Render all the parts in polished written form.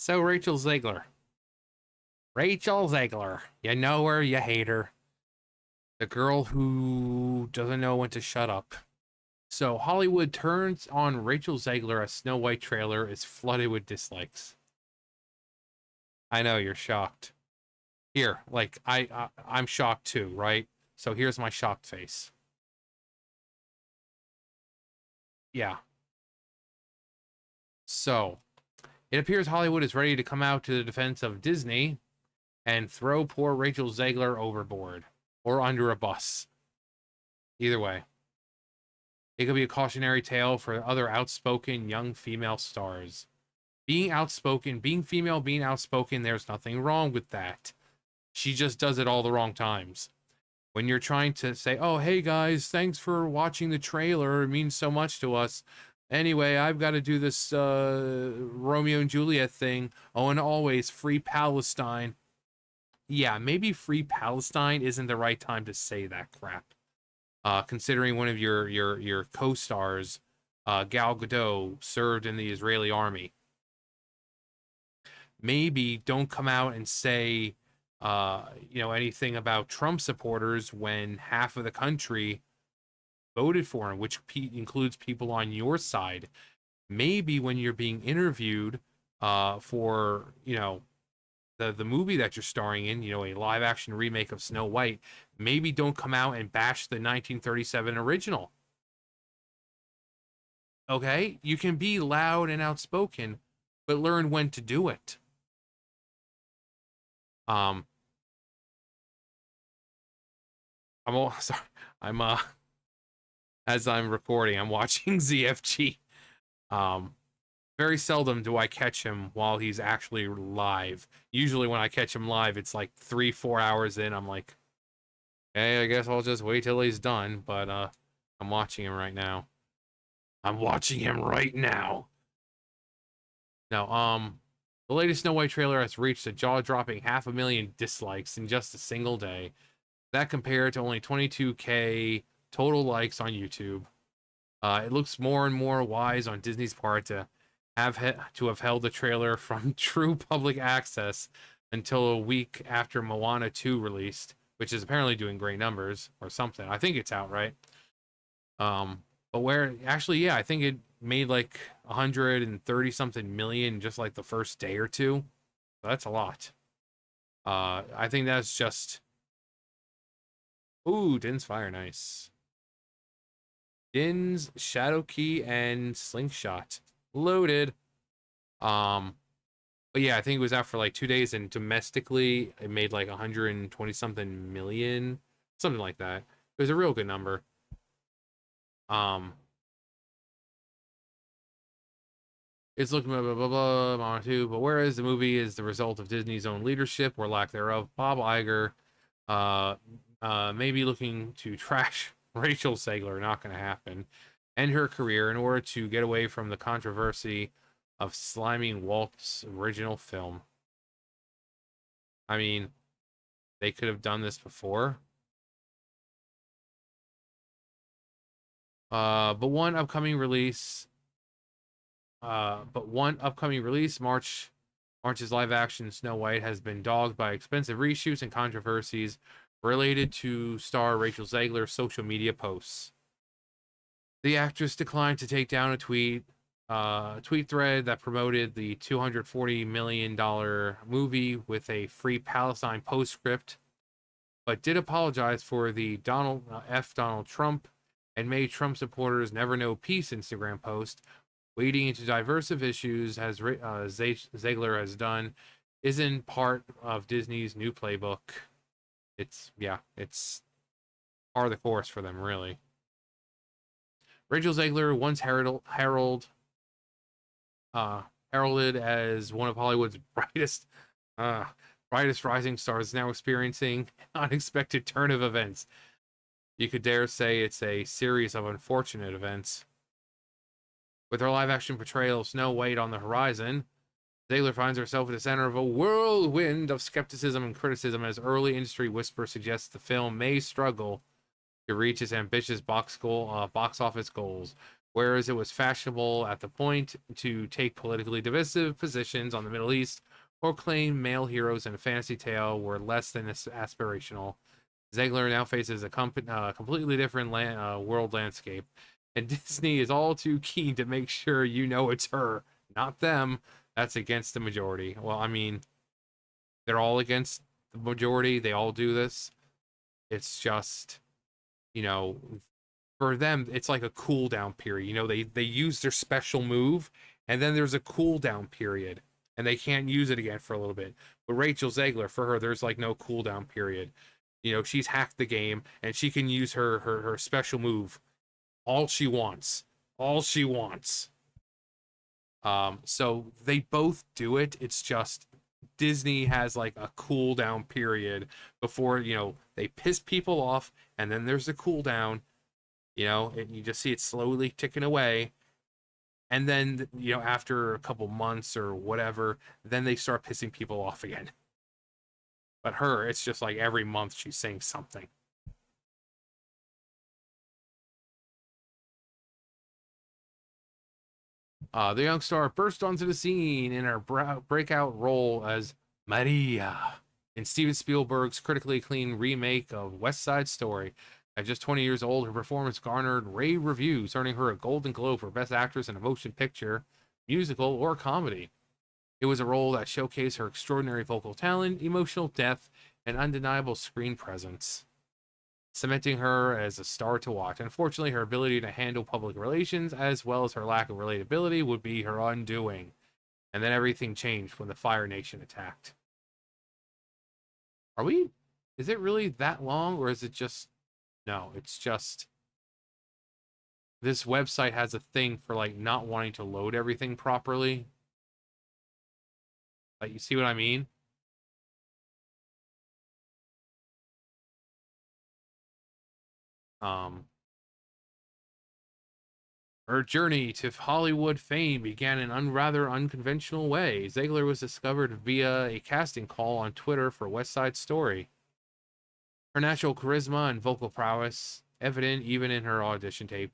So Rachel Zegler. Rachel Zegler. You know her, you hate her. The girl who doesn't know when to shut up. So Hollywood turns on Rachel Zegler as Snow White trailer is flooded with dislikes. I know you're shocked. Here, like I'm shocked too, right? So here's my shocked face. Yeah. So it appears Hollywood is ready to come out to the defense of Disney and throw poor Rachel Zegler overboard or under a bus. Either way. It could be a cautionary tale for other outspoken young female stars. Being outspoken, being female, being outspoken, there's nothing wrong with that. She just does it all the wrong times. When you're trying to say, oh, hey guys, thanks for watching the trailer. It means so much to us. Anyway, I've got to do this Romeo and Juliet thing. Oh, and always free Palestine. Yeah, maybe free Palestine isn't the right time to say that crap. Considering one of your co-stars, Gal Gadot, served in the Israeli army. Maybe don't come out and say, anything about Trump supporters when half of the country voted for him, which includes people on your side. Maybe when you're being interviewed for, the movie that you're starring in, a live action remake of Snow White, maybe don't come out and bash the 1937 original. Okay? You can be loud and outspoken, but learn when to do it. Um I'm all sorry. I'm as I'm recording, I'm watching ZFG. Very seldom do I catch him while he's actually live. Usually when I catch him live, it's like 3-4 hours in. I'm like, hey, I guess I'll just wait till he's done. But I'm watching him right now. I'm watching him right now. Now, the latest Snow White trailer has reached a jaw-dropping 500,000 dislikes in just a single day. That compared to only 22K total likes on YouTube. It looks more and more wise on Disney's part to have held the trailer from true public access until a week after Moana 2 released, which is apparently doing great numbers or something. I think it's out, right? But where actually, yeah, I think it made like 130 something million just like the first day or two. So that's a lot. I think that's just. Ooh, Din's Fire, nice. Din's Shadow Key and Slingshot loaded. But yeah, I think it was out for like 2 days, and domestically it made like 120 something million, something like that. It was a real good number. It's looking blah blah blah blah Moana 2, but whereas the movie is the result of Disney's own leadership or lack thereof, Bob Iger maybe looking to trash Rachel Zegler, not going to happen, and her career in order to get away from the controversy of sliming Walt's original film. I mean, they could have done this before. But one upcoming release, March's live action Snow White has been dogged by expensive reshoots and controversies related to star Rachel Zegler's social media posts. The actress declined to take down a tweet thread that promoted the $240 million movie with a free Palestine postscript, but did apologize for the Donald Trump and made Trump supporters never know peace Instagram post, wading into diverse issues as Zegler has done, isn't part of Disney's new playbook. It's par the course for them, really. Rachel Zegler, once heralded as one of Hollywood's brightest rising stars, now experiencing an unexpected turn of events. You could dare say it's a series of unfortunate events. With her live-action portrayal of Snow White on the horizon, Zegler finds herself at the center of a whirlwind of skepticism and criticism as early industry whispers suggest the film may struggle to reach its ambitious box office goals. Whereas it was fashionable at the point to take politically divisive positions on the Middle East or claim male heroes in a fantasy tale were less than aspirational. Zegler now faces a completely different world landscape, and Disney is all too keen to make sure you know it's her, not them. That's against the majority. Well, I mean, they're all against the majority. They all do this. It's just, you know, for them, it's like a cooldown period. You know, they use their special move, and then there's a cooldown period, and they can't use it again for a little bit. But Rachel Zegler, for her, there's like no cooldown period. You know, she's hacked the game, and she can use her special move all she wants. All she wants. So they both do it. It's just Disney has like a cooldown period before, you know, they piss people off, and then there's a cooldown, you know, and you just see it slowly ticking away. And then, you know, after a couple months or whatever, then they start pissing people off again. But her, it's just like every month she's saying something. The young star burst onto the scene in her breakout role as Maria in Steven Spielberg's critically acclaimed remake of West Side Story. At just 20 years old, her performance garnered rave reviews, earning her a Golden Globe for Best Actress in a Motion Picture, Musical, or Comedy. It was a role that showcased her extraordinary vocal talent, emotional depth, and undeniable screen presence, cementing her as a star to watch. Unfortunately, her ability to handle public relations, as well as her lack of relatability, would be her undoing. And then everything changed when the Fire Nation attacked. Are we? Is it really that long, or is it just? No, it's just. This website has a thing for like not wanting to load everything properly. Like, you see what I mean? Um, Her journey to Hollywood fame began in a rather unconventional way. Zegler was discovered via a casting call on Twitter for West Side Story. Her natural charisma and vocal prowess, evident even in her audition tape,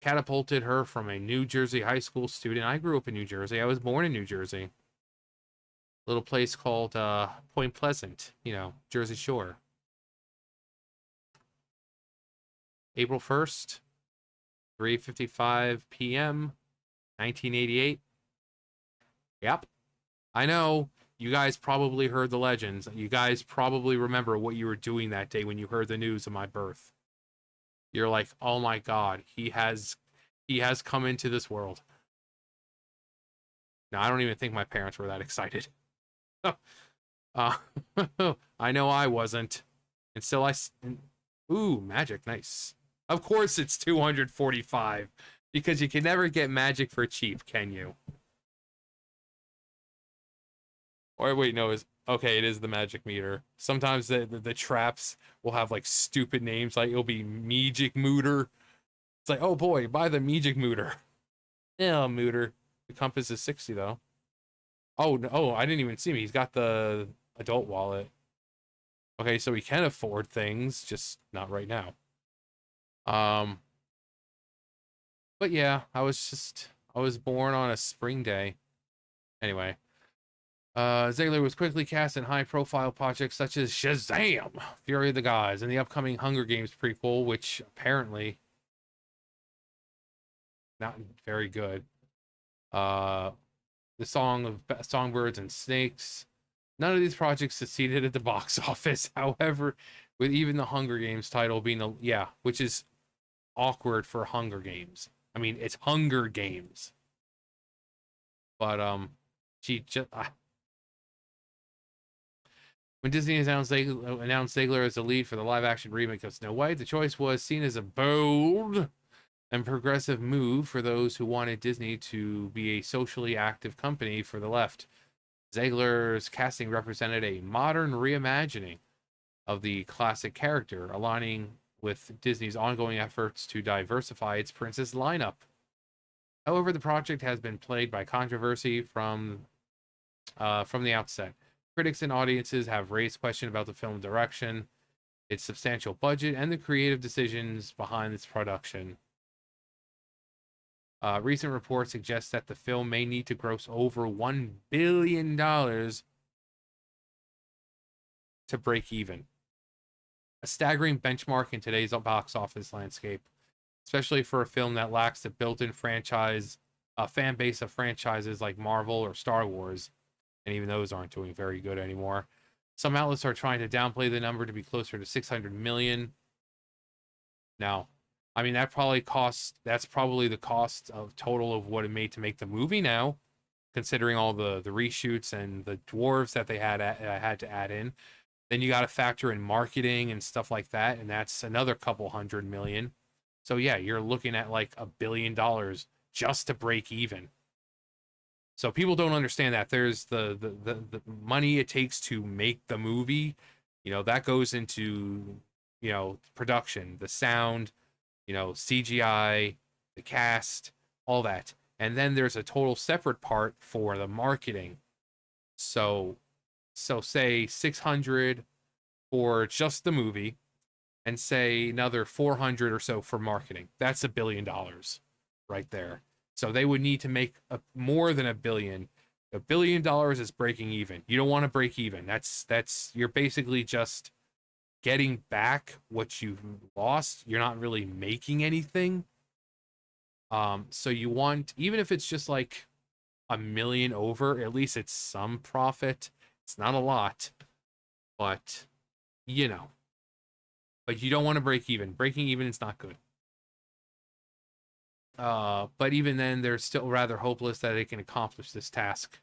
catapulted her from a New Jersey high school student. I grew up in New Jersey. I was born in New Jersey. A little place called Point Pleasant, you know, Jersey Shore. April 1st, 3:55 p.m., 1988. Yep. I know you guys probably heard the legends. You guys probably remember what you were doing that day when you heard the news of my birth. You're like, "Oh my god, he has come into this world." Now, I don't even think my parents were that excited. uh, I know I wasn't. And still ooh, magic, nice. Of course it's 245 because you can never get magic for cheap, can you? Or wait, no, is okay. It is the magic meter. Sometimes the traps will have like stupid names, like it'll be Magic Mooter. It's like, oh boy, buy the Magic Mooter. Yeah, Mooter. The compass is 60 though. Oh no, oh, I didn't even see me. He's got the adult wallet. Okay, so he can afford things, just not right now. Um, but yeah, I was born on a spring day. Anyway. Zegler was quickly cast in high-profile projects such as Shazam! Fury of the Gods, and the upcoming Hunger Games prequel, which apparently not very good. Uh, the Song of Songbirds and Snakes. None of these projects succeeded at the box office. However, with even the Hunger Games title being which is awkward for Hunger Games. I mean, it's Hunger Games, but she just when Disney announced Zegler as the lead for the live-action remake of Snow White, the choice was seen as a bold and progressive move for those who wanted Disney to be a socially active company for the left. Zegler's casting represented a modern reimagining of the classic character, aligning with Disney's ongoing efforts to diversify its princess lineup. However, the project has been plagued by controversy from the outset. Critics and audiences have raised questions about the film direction, its substantial budget, and the creative decisions behind its production. Recent reports suggest that the film may need to gross over $1 billion to break even. A staggering benchmark in today's box office landscape, especially for a film that lacks the built-in franchise, fan base of franchises like Marvel or Star Wars, and even those aren't doing very good anymore. Some outlets are trying to downplay the number to be closer to 600 million. Now, I mean that's probably the cost of total of what it made to make the movie now, considering all the reshoots and the dwarves that they had to add in. Then you got to factor in marketing and stuff like that, and that's another couple hundred million. So yeah, you're looking at like $1 billion just to break even. So people don't understand that there's the money it takes to make the movie, that goes into, production, the sound, CGI, the cast, all that. And then there's a total separate part for the marketing. So say 600 for just the movie, and say another 400 or so for marketing. That's $1 billion right there. So they would need to make more than $1 billion. $1 billion is breaking even. You don't want to break even. That's you're basically just getting back what you've lost. You're not really making anything. So you want, even if it's just like $1 million over, at least it's some profit. It's not a lot, but but you don't want to break even. Breaking even is not good. But even then, they're still rather hopeless that they can accomplish this task.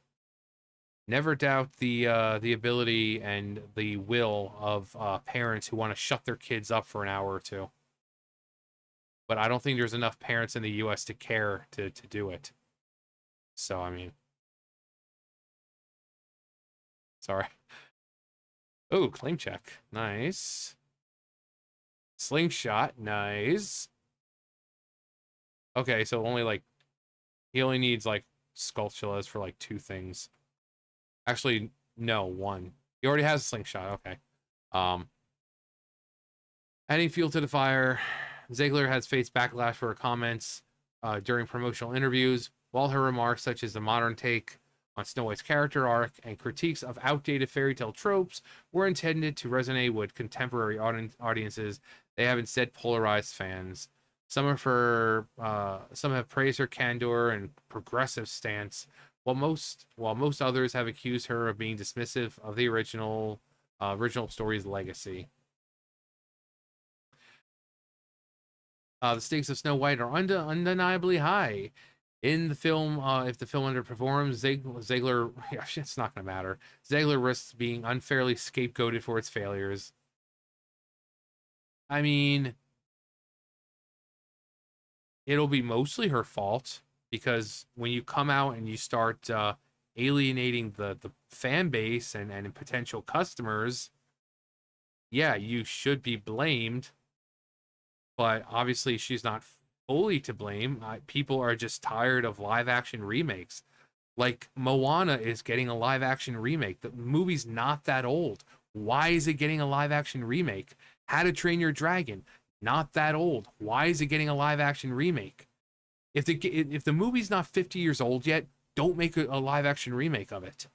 Never doubt the ability and the will of parents who want to shut their kids up for an hour or two. But I don't think there's enough parents in the U.S. to care to do it. So, I mean... Sorry. Oh, claim check. Nice. Slingshot. Nice. Okay, so he only needs like Sculptulas for like 2 things. Actually, no, 1. He already has a slingshot. Okay. Adding fuel to the fire. Zegler has faced backlash for her comments during promotional interviews. While her remarks, such as the modern take on Snow White's character arc and critiques of outdated fairy tale tropes, were intended to resonate with contemporary audiences, they have instead polarized fans. Some have praised her candor and progressive stance, while most others have accused her of being dismissive of the original story's legacy. The stakes of Snow White are undeniably high. In the film, if the film underperforms, Zegler, it's not going to matter. Zegler risks being unfairly scapegoated for its failures. I mean, it'll be mostly her fault, because when you come out and you start alienating the fan base and potential customers, yeah, you should be blamed. But obviously, she's not fully to blame. People are just tired of live action remakes. Like, Moana is getting a live action remake. The movie's not that old. Why is it getting a live action remake? How to Train Your Dragon, not that old. Why is it getting a live action remake? If the movie's not 50 years old yet, don't make a live action remake of it.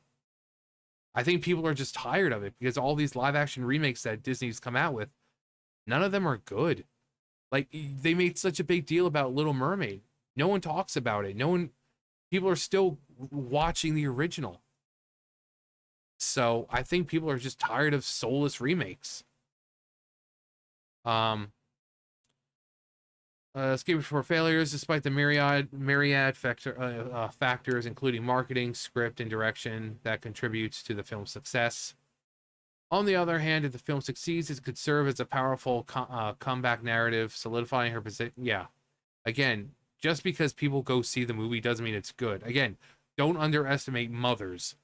I think people are just tired of it, because all these live action remakes that Disney's come out with, none of them are good. Like, they made such a big deal about Little Mermaid. No one talks about it. People are still watching the original. So I think people are just tired of soulless remakes. Escaping for failures, despite the myriad factors, including marketing, script, and direction, that contributes to the film's success. On the other hand, if the film succeeds, it could serve as a powerful comeback narrative, solidifying her position. Yeah. Again, just because people go see the movie doesn't mean it's good. Again, don't underestimate mothers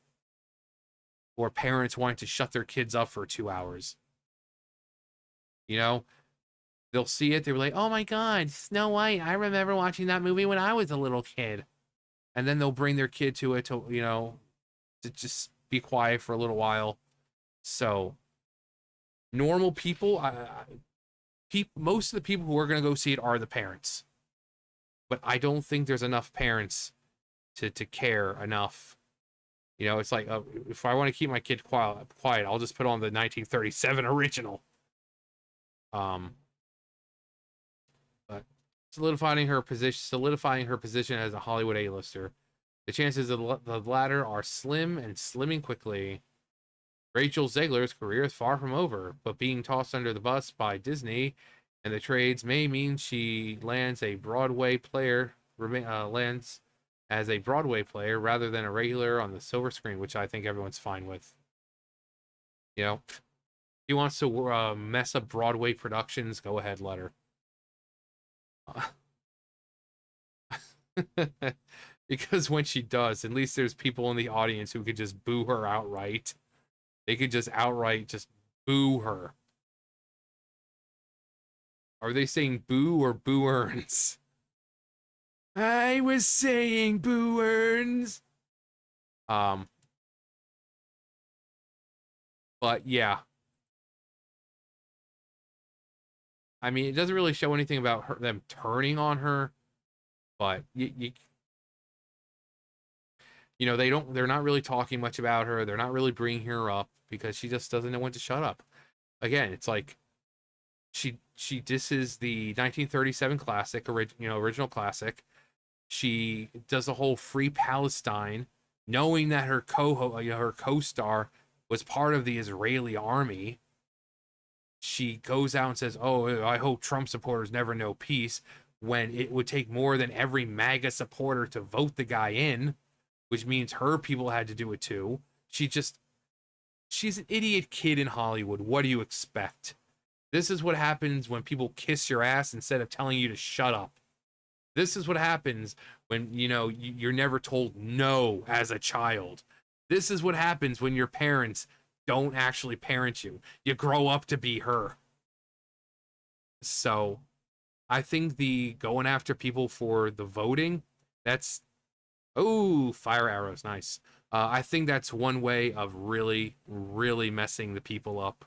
or parents wanting to shut their kids up for 2 hours. They'll see it, they're like, oh my God, Snow White. I remember watching that movie when I was a little kid. And then they'll bring their kid to it to just be quiet for a little while. So, normal people, most of the people who are going to go see it are the parents. but I don't think there's enough parents to care enough. You know, it's like, if I want to keep my kid quiet, I'll just put on the 1937 original. But solidifying her position as a Hollywood A-lister. The chances of the latter are slim and slimming quickly. Rachel Zegler's career is far from over, but being tossed under the bus by Disney and the trades may mean she lands as a Broadway player rather than a regular on the silver screen, which I think everyone's fine with. You know, if he wants to mess up Broadway productions, go ahead, let her. Because when she does, at least there's people in the audience who could just boo her outright. They could just outright just boo her. Are they saying boo or boo-earns? I was saying boo-earns. But yeah. I mean, it doesn't really show anything about them turning on her, but you know, they're not really talking much about her. They're not really bringing her up because she just doesn't know when to shut up. Again, it's like she disses the 1937 classic, original classic. She does the whole Free Palestine, knowing that her her co-star was part of the Israeli army. She goes out and says, "Oh, I hope Trump supporters never know peace," when it would take more than every MAGA supporter to vote the guy in, which means her people had to do it too. She's an idiot kid in Hollywood. What do you expect? This is what happens when people kiss your ass instead of telling you to shut up. This is what happens when, you're never told no as a child. This is what happens when your parents don't actually parent you. You grow up to be her. So I think the going after people for the voting, that's, oh, fire arrows, nice. I think that's one way of really, really messing the people up,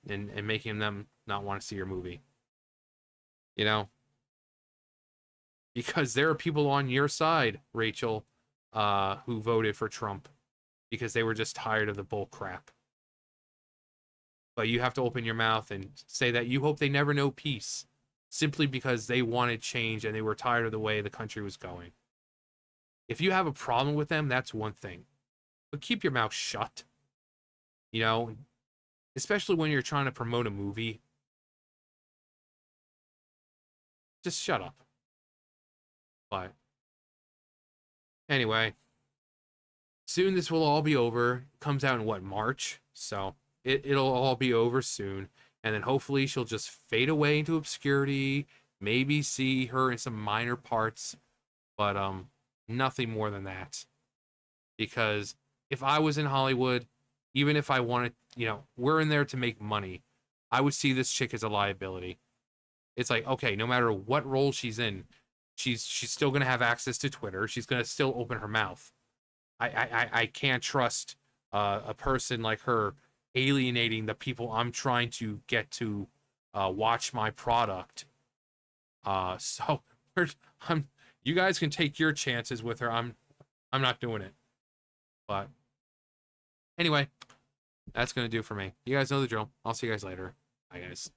and making them not want to see your movie. You know? Because there are people on your side, Rachel, who voted for Trump because they were just tired of the bull crap. But you have to open your mouth and say that you hope they never know peace simply because they wanted change and they were tired of the way the country was going. If you have a problem with them, that's one thing. But keep your mouth shut. You know, especially when you're trying to promote a movie. Just shut up. But anyway, soon this will all be over. It comes out in what, March? So it'll all be over soon. And then hopefully she'll just fade away into obscurity. Maybe see her in some minor parts. But nothing more than that. Because if I was in Hollywood, even if I wanted, we're in there to make money, I would see this chick as a liability. It's like, okay, no matter what role she's in, she's still gonna have access to Twitter. She's gonna still open her mouth. I can't trust a person like her alienating the people I'm trying to get to watch my product. So you guys can take your chances with her. I'm not doing it. But anyway, that's gonna do for me. You guys know the drill. I'll see you guys later. Bye, guys.